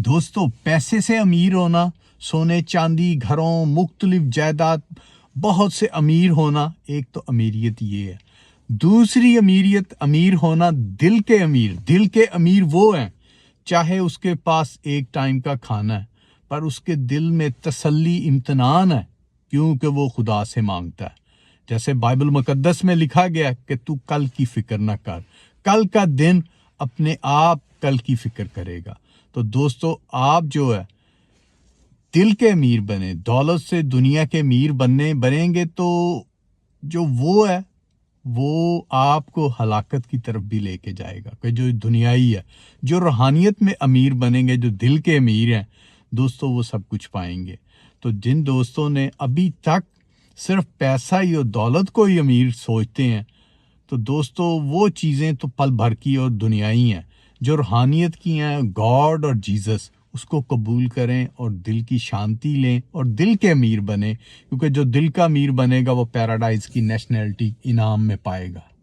دوستو پیسے سے امیر ہونا، سونے چاندی گھروں مختلف جائیداد بہت سے امیر ہونا، ایک تو امیریت یہ ہے۔ دوسری امیریت امیر ہونا دل کے امیر وہ ہیں چاہے اس کے پاس ایک ٹائم کا کھانا ہے پر اس کے دل میں تسلی اطمینان ہے کیونکہ وہ خدا سے مانگتا ہے۔ جیسے بائبل مقدس میں لکھا گیا کہ تو کل کی فکر نہ کر، کل کا دن اپنے آپ کل کی فکر کرے گا۔ تو دوستو آپ جو ہے دل کے امیر بنے، دولت سے دنیا کے امیر بنیں گے تو جو وہ ہے وہ آپ کو ہلاکت کی طرف بھی لے کے جائے گا کہ جو دنیائی ہے۔ جو روحانیت میں امیر بنیں گے، جو دل کے امیر ہیں دوستو، وہ سب کچھ پائیں گے۔ تو جن دوستوں نے ابھی تک صرف پیسہ ہی اور دولت کو ہی امیر سوچتے ہیں تو دوستو وہ چیزیں تو پل بھر کی اور دنیائی ہیں۔ جو روحانیت کی ہیں، گاڈ اور جیزس، اس کو قبول کریں اور دل کی شانتی لیں اور دل کے امیر بنیں، کیونکہ جو دل کا امیر بنے گا وہ پیراڈائز کی نیشنلٹی انعام میں پائے گا۔